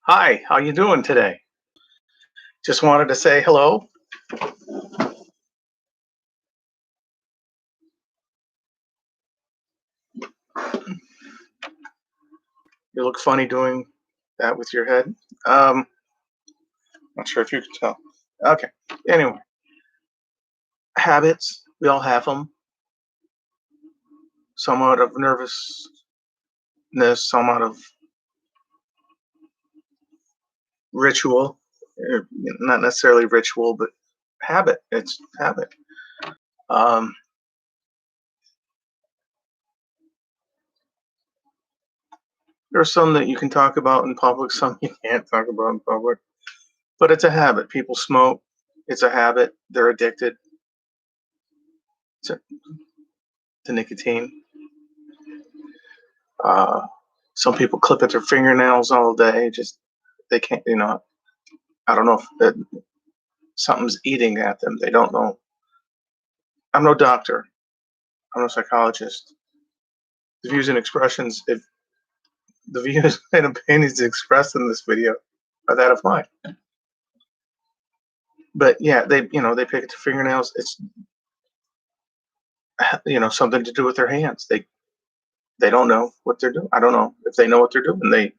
Hi, how you doing today? Just wanted to say hello. You look funny doing that with your head. Not sure if you can tell. Okay. Anyway, habits. We all have them. Some out of nervousness, some out of ritual. Not necessarily ritual, but habit. It's habit. Um, there are some that you can talk about in public, some you can't talk about in public. But it's a habit. People smoke. It's a habit. They're addicted to, to nicotine. Uh, some people clip at their fingernails all day. Just they can't. I don't know if something's eating at them. They don't know. I'm no doctor. I'm no psychologist. The views and expressions, if the views and opinions expressed in this video are that of mine. But yeah, they pick at their fingernails. It's something to do with their hands. They don't know what they're doing. I don't know if they know what they're doing. They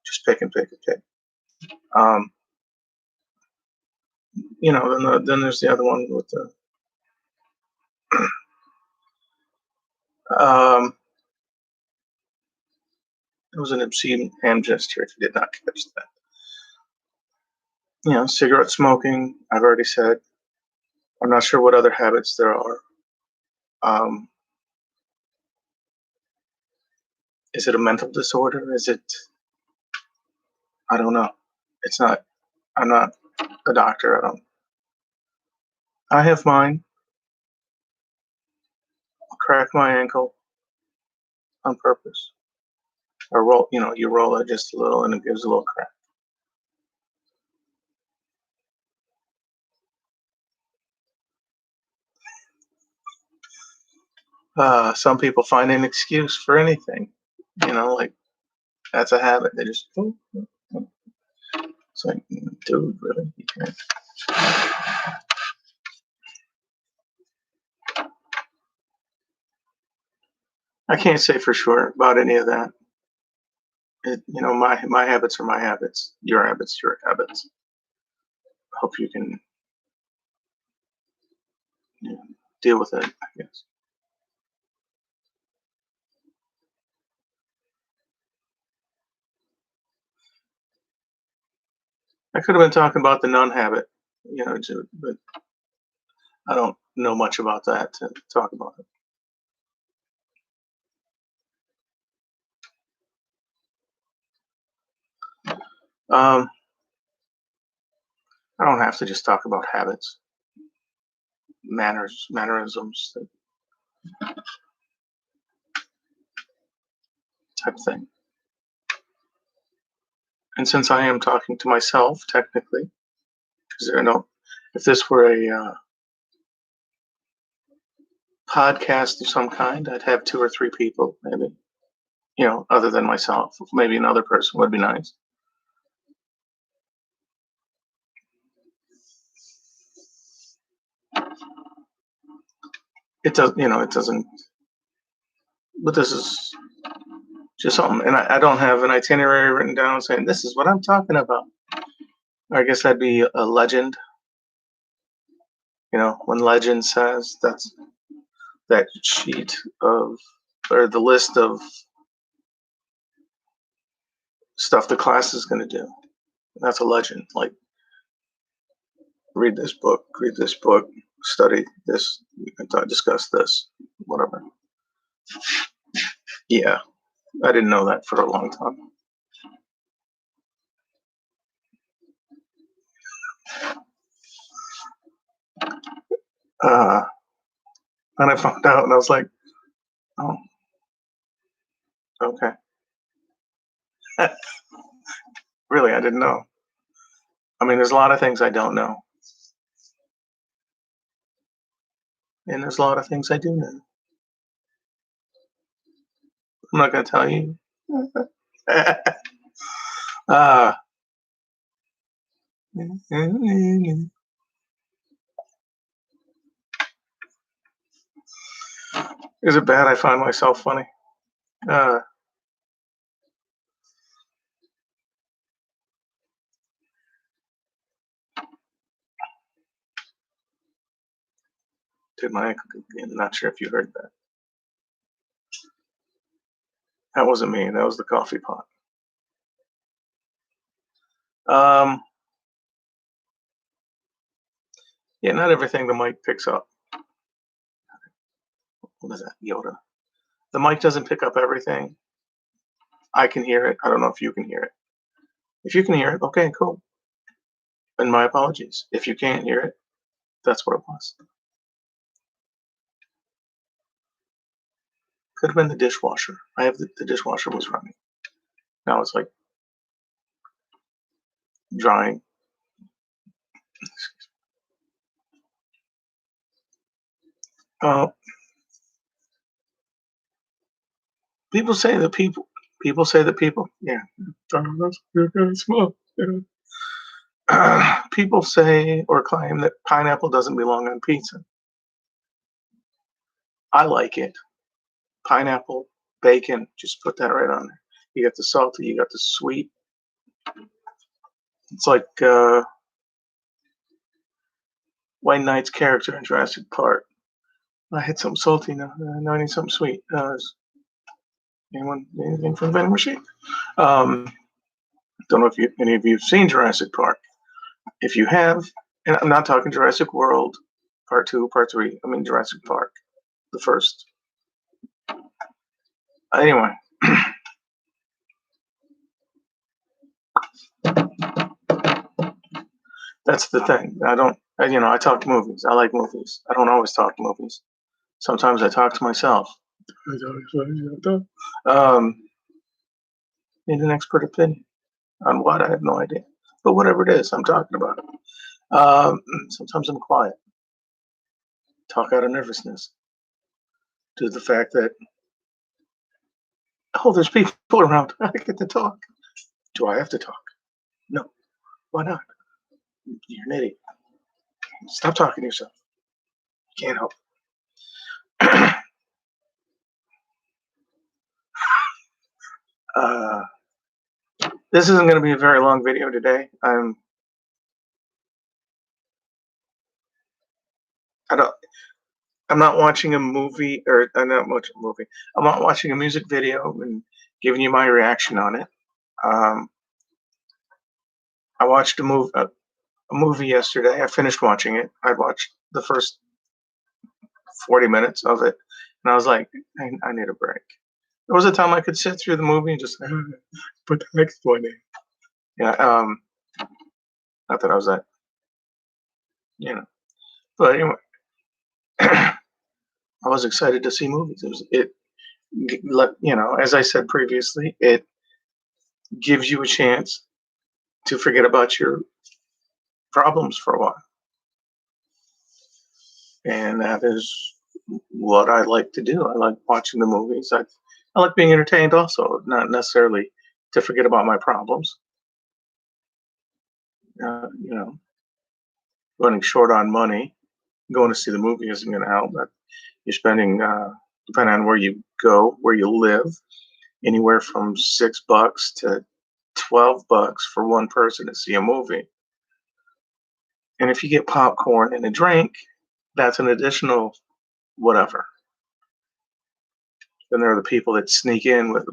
just pick and pick and pick. Um, then there's the other one with the um, it was an obscene hand gesture. If you did not catch that, cigarette smoking. I've already said. I'm not sure what other habits there are. Um, is it a mental disorder? Is it? I don't know. It's not. I'm not a doctor. I don't. I have mine. I'll crack my ankle on purpose. Or roll. You roll it just a little, and it gives a little crack. Some people find an excuse for anything. Like that's a habit. They just. Oh, oh, oh. It's like, dude, really? You can't. I can't say for sure about any of that. My habits are my habits. Your habits, your habits. Hope you can deal with it, I guess. I could have been talking about the nun habit, but I don't know much about that to talk about it. Um, I don't have to just talk about habits, manners, mannerisms, type thing. And since I am talking to myself, technically, because if this were a podcast of some kind, I'd have two or three people, maybe, other than myself. Maybe another person would be nice. It doesn't, but this is just something. And I don't have an itinerary written down saying this is what I'm talking about. I guess that'd be a legend. When legend says that's that sheet of, or the list of stuff the class is going to do. That's a legend. Like, read this book, study this, discuss this, whatever. Yeah, I didn't know that for a long time. Uh, and I found out, and I was like, oh, okay. Really, I didn't know. I mean, there's a lot of things I don't know, and there's a lot of things I do know. I'm not going to tell you. Ah. Is it bad I find myself funny? Uh, did my I'm not sure if you heard that. That wasn't me. That was the coffee pot. Um, yeah, not everything the mic picks up. What is that? Yoda. The mic doesn't pick up everything. I can hear it. I don't know if you can hear it. If you can hear it, okay, cool. And my apologies. If you can't hear it, that's what it was. Could have been the dishwasher. I have the dishwasher was running. Now it's like drying. Uh, people say that people say that people yeah. You're gonna smoke. People say or claim that pineapple doesn't belong on pizza. I like it. Pineapple, bacon, just put that right on there. You got the salty, you got the sweet. It's like Wayne Knight's character in Jurassic Park. I had something salty now. Now I need something sweet. Anyone anything from Vending Machine? Um, don't know if any of you have seen Jurassic Park. If you have, and I'm not talking Jurassic World, Part Two, Part Three. I mean Jurassic Park, the first. Anyway, that's the thing. I don't. I talk movies. I like movies. I don't always talk movies. Sometimes I talk to myself. Um, need an expert opinion on what I have no idea. But whatever it is, I'm talking about it. Sometimes I'm quiet. Talk out of nervousness due to the fact that there's people around. I get to talk. Do I have to talk? No. Why not? You're an idiot. Stop talking to yourself. You can't help. uh, this isn't going to be a very long video today. I don't. I'm not watching a movie, or I'm not watching a movie. I'm not watching a music video and giving you my reaction on it. Um, I watched a movie yesterday. I finished watching it. I watched the first 40 minutes of it, and I was like, I need a break. There was a time I could sit through the movie and just put the next one in. Yeah. Not that I was that, you know. But anyway, I was excited to see movies. As I said previously, it gives you a chance to forget about your problems for a while, and that is what I like to do. I like watching the movies. I like being entertained, also, not necessarily to forget about my problems. You know, running short on money, going to see the movie isn't going to help. But you're spending, depending on where you go, where you live, anywhere from $6 to $12 for one person to see a movie. And if you get popcorn and a drink, that's an additional whatever. Then there are the people that sneak in with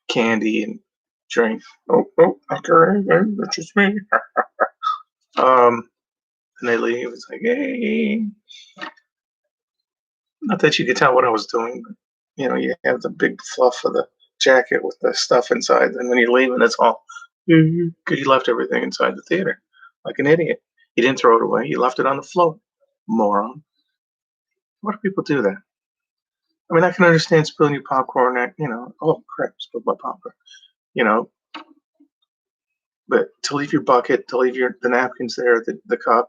candy and drink. Okay, that's just me. And they leave. It's like, hey, not that you could tell what I was doing, but you have the big fluff of the jacket with the stuff inside, and when you leave, and it's all because you left everything inside the theater, like an idiot. You didn't throw it away. You left it on the floor, moron. Why do people do that? I mean, I can understand spilling your popcorn. Oh crap, spilled my popcorn. You know, but to leave your bucket, to leave the napkins there, the cup.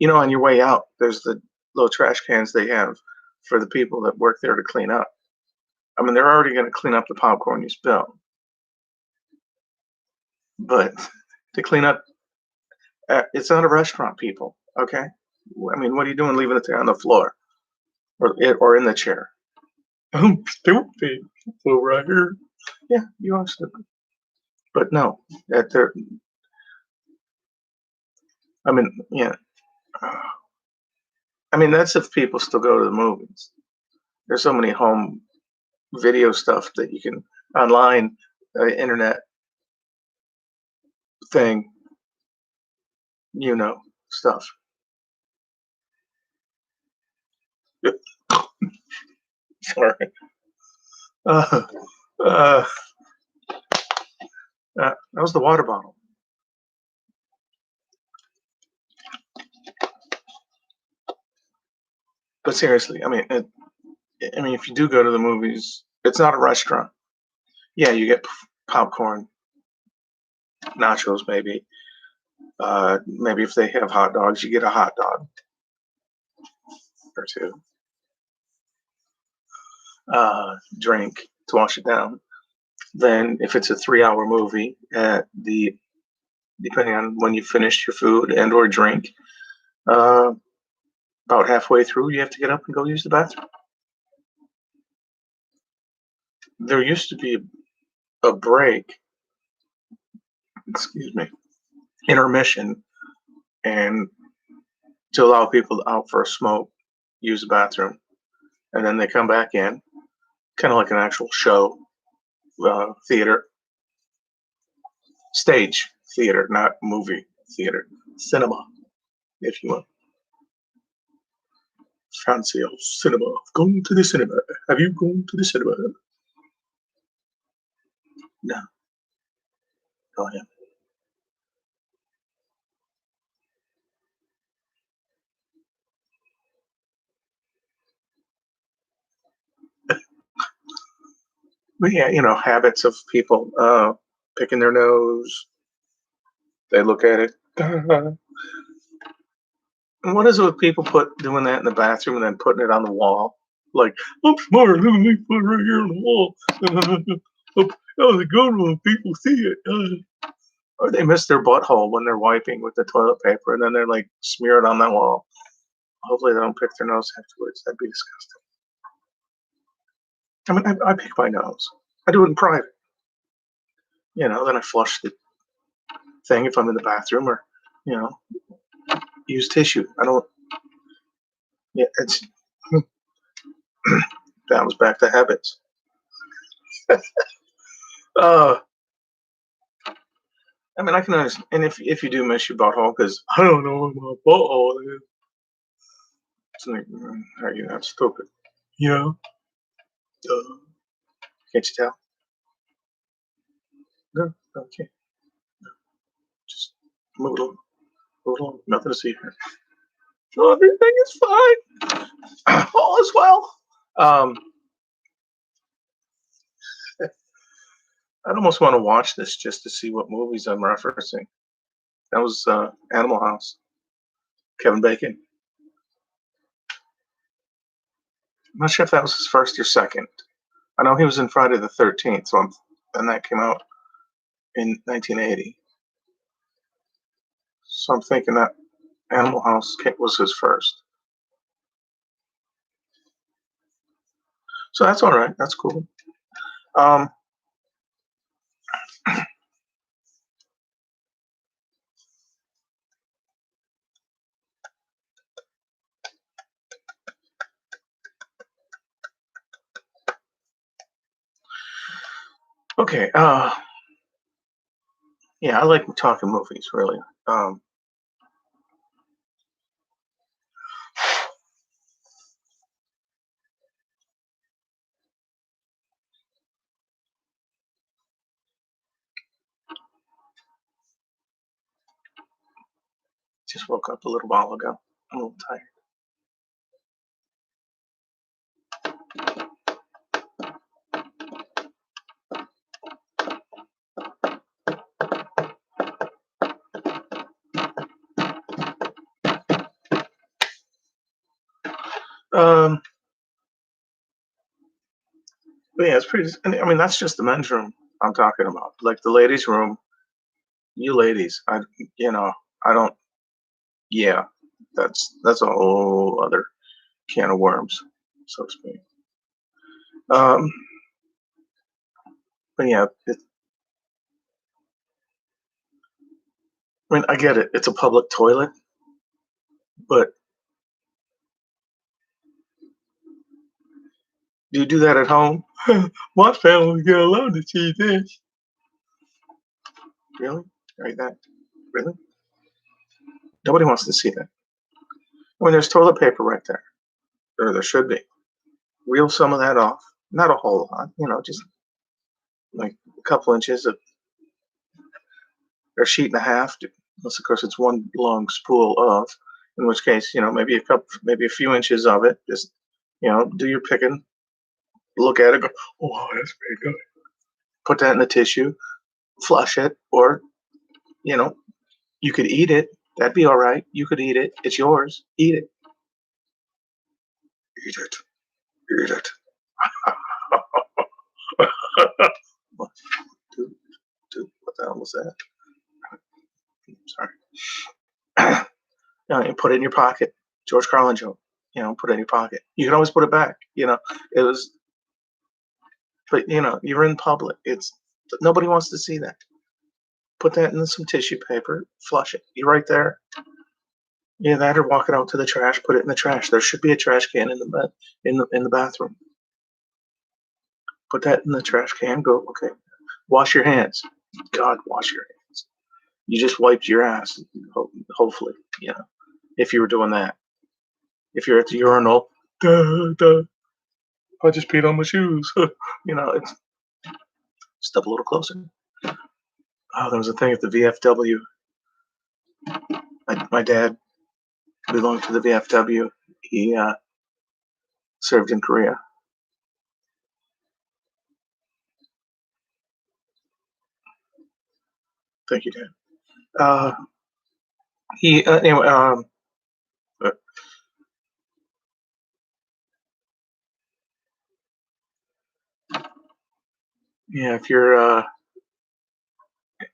On your way out, there's the little trash cans they have for the people that work there to clean up. I mean, they're already going to clean up the popcorn you spill. but to clean up, it's not a restaurant, people. Okay, I mean, what are you doing leaving it there on the floor or in the chair? I'm stupid. Over here. Yeah, you are stupid. But no, that there. I mean, yeah. I mean, that's if people still go to the movies. There's so many home video stuff that you can online, internet thing, you know, stuff. Sorry. Uh, uh, that was the water bottle. But seriously, I mean, if you do go to the movies, it's not a restaurant. Yeah, you get popcorn, nachos, maybe. Maybe if they have hot dogs, you get a hot dog or two. Drink to wash it down. Then, if it's a 3-hour movie, depending on when you finish your food and or drink, uh, about halfway through, you have to get up and go use the bathroom. There used to be a break, excuse me, intermission, and to allow people out for a smoke, use the bathroom, and then they come back in, kind of like an actual show, theater, stage theater, not movie theater, cinema, if you will. Fancy old cinema. I've gone to the cinema. Have you gone to the cinema? No. Oh, yeah. But yeah, habits of people picking their nose. They look at it. And what is it with people doing that in the bathroom and then putting it on the wall? Like, I'm smart. Look at me put it right here on the wall. That was a good one. People see it. Or they miss their butthole when they're wiping with the toilet paper, and then they're like smear it on that wall. Hopefully, they don't pick their nose afterwards. That'd be disgusting. I mean, I pick my nose. I do it in private. Then I flush the thing if I'm in the bathroom, or you know, use tissue. I don't. Yeah, it's that was back to habits. Uh, I mean, I can understand, and if you do miss your butthole, because I don't know what my butthole is. It's like, are you not stupid? Yeah. Uh, can't you tell? No. Okay. Just move it along. Move it along. Nothing to see here. Oh, everything is fine. All is well. Um, I'd almost want to watch this just to see what movies I'm referencing. That was Animal House. Kevin Bacon. I'm not sure if that was his first or second. I know he was in Friday the 13th, and that came out in 1980. So I'm thinking that Animal House was his first. So that's all right. That's cool. Um, okay. Yeah, I like talking movies, really. Um, just woke up a little while ago. I'm a little tired. Um, but yeah, it's pretty. I mean, that's just the men's room I'm talking about. Like the ladies' room, You ladies, you know, I don't. Yeah, that's a whole other can of worms, so to speak. Um, but yeah, I mean, I get it. It's a public toilet, but do you do that at home? My family get allowed to see this. Really? Like that? Really? Nobody wants to see that. I mean, there's toilet paper right there, or there should be. Reel some of that off. Not a whole lot, just like a couple inches of, or a sheet and a half. Unless, of course, it's one long spool of. In which case, maybe maybe a few inches of it. Just, do your picking, look at it, go, oh, that's very good. Put that in the tissue, flush it, or you know, you could eat it. That'd be all right. You could eat it. It's yours. Eat it. Eat it. Eat it. What, dude, what the hell was that? Sorry. You put it in your pocket. George Carlin joke. Put it in your pocket. You can always put it back. It was, but you're in public. It's nobody wants to see that. Put that in some tissue paper. Flush it. You're right there. Yeah, that or walk it out to the trash. Put it in the trash. There should be a trash can in the bed, in the bathroom. Put that in the trash can. Go. Okay. Wash your hands. God, wash your hands. You just wiped your ass. Hopefully, if you were doing that. If you're at the urinal, duh, duh, I just peed on my shoes. It's step a little closer. Oh, there was a thing at the VFW. My dad belonged to the VFW. He served in Korea. Thank you, Dad. Uh, he anyway. Uh, yeah,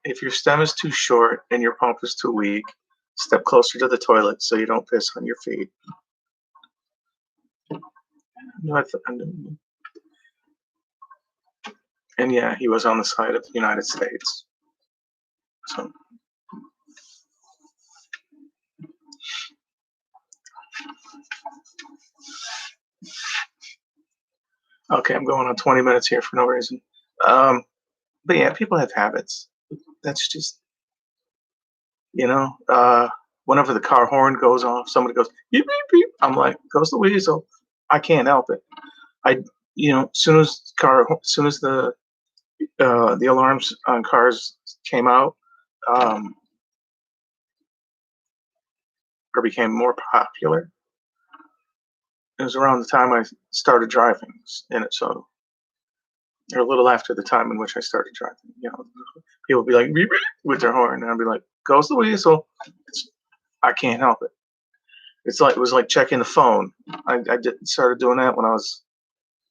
if your stem is too short and your pump is too weak, step closer to the toilet so you don't piss on your feet. No, and yeah, he was on the side of the United States. So okay, I'm going on 20 minutes here for no reason. Um, but yeah, people have habits. That's just whenever the car horn goes off, somebody goes beep beep beep. I'm like, goes the weasel. I can't help it. I soon as the alarms on cars came out, um, or became more popular. It was around the time I started driving in it, so or a little after the time in which I started driving. People would be like beep, beep, with their horn, and I'd be like, "Goes the weasel." I can't help it. It was like checking the phone. Started doing that when I was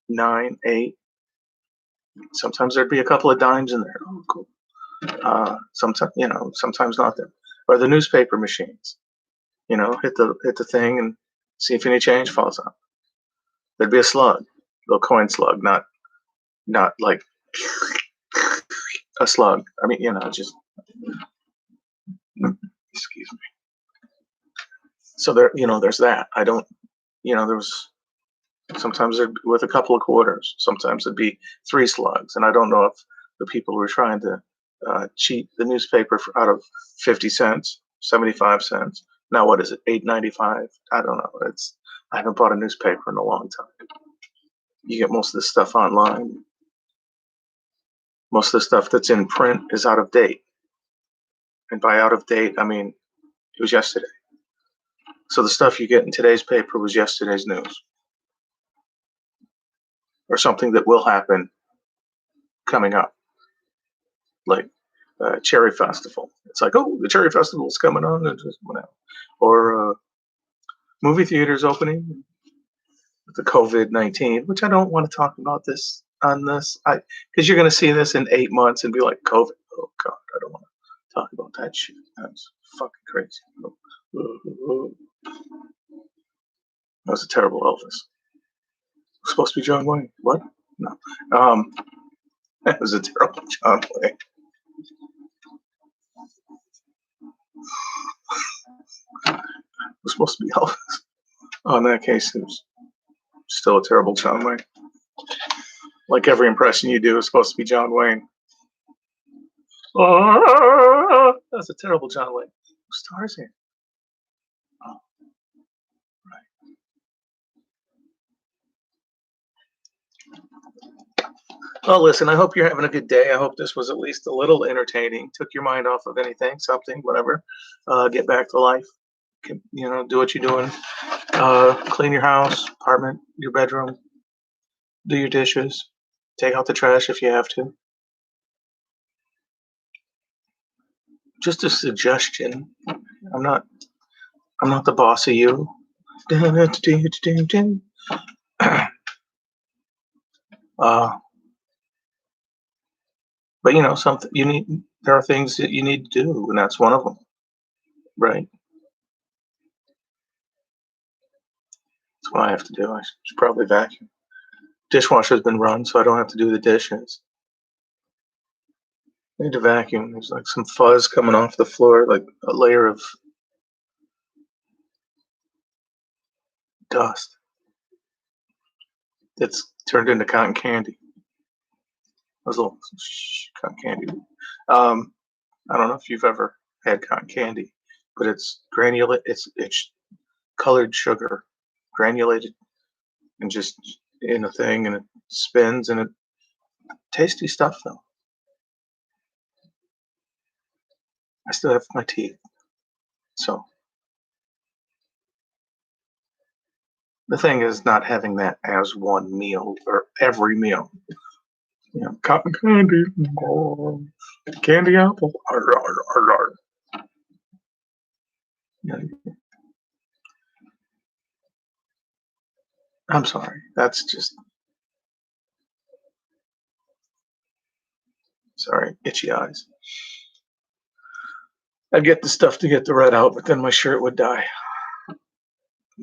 9, 8. Sometimes there'd be a couple of dimes in there. Oh, cool. Sometimes not them. Or the newspaper machines. Hit the thing and see if any change falls out. There'd be a slug, little coin slug, not like a slug. I mean, just excuse me. So there's that. I don't, there was sometimes with a couple of quarters. Sometimes it'd be 3 slugs, and I don't know if the people were trying to cheat the newspaper out of 50 cents, 75 cents. Now what is it? 8.95. I don't know. I haven't bought a newspaper in a long time. You get most of this stuff online. Most of the stuff that's in print is out of date, and by out of date, I mean it was yesterday. So the stuff you get in today's paper was yesterday's news, or something that will happen coming up, like Cherry Festival. It's like, oh, the Cherry Festival is coming on, or movie theaters opening with the COVID-19, which I don't want to talk about because you're going to see this in 8 months and be like, COVID. Oh God, I don't want to talk about that shit. That's fucking crazy. That was a terrible Elvis. Supposed to be John Wayne. What? No. That was a terrible John Wayne. It was supposed to be Elvis. Oh, in that case, it was still a terrible John Wayne. Like every impression you do is supposed to be John Wayne. Oh, that's a terrible John Wayne. Who stars here? Oh, right. Well, listen, I hope you're having a good day. I hope this was at least a little entertaining, took your mind off of anything, something, whatever. Get back to life. Do what you're doing. Clean your house, apartment, your bedroom, do your dishes, take out the trash if you have to. Just a suggestion. I'm not the boss of you. But something there are things that you need to do, and that's one of them, right? That's what I have to do. I should probably vacuum. Dishwasher's been run, so I don't have to do the dishes. I need to vacuum. There's like some fuzz coming off the floor, like a layer of dust that's turned into cotton candy. Those little cotton candy. I don't know if you've ever had cotton candy, but it's granulate. It's colored sugar, granulated, and just in a thing, and it spins, and it tasty stuff though. I still have my teeth, so the thing is not having that as one meal or every meal. Cotton candy, oh, candy apple. Arr, arr, arr, arr. Yeah, I'm sorry. That's just sorry. Itchy eyes. I'd get the stuff to get the red out, but then my shirt would die.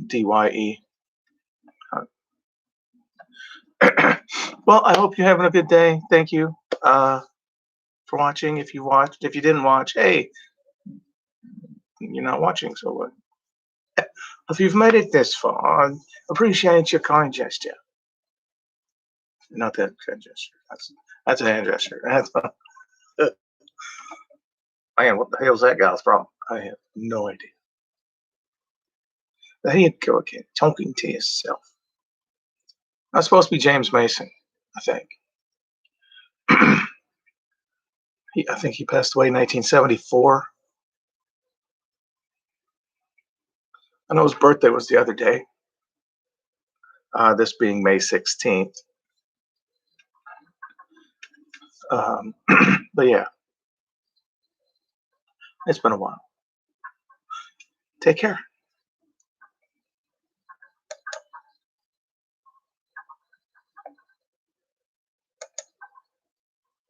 DYE. Well, I hope you're having a good day. Thank you for watching. If you watched, if you didn't watch, hey, you're not watching, so what? If you've made it this far, I appreciate your kind gesture. Not that kind gesture. That's a hand gesture. Man, what the hell's that guy's problem? I have no idea. There you go again, talking to yourself. That's supposed to be James Mason, I think. I think he passed away in 1974. I know his birthday was the other day. This being May 16th. But yeah, it's been a while. Take care.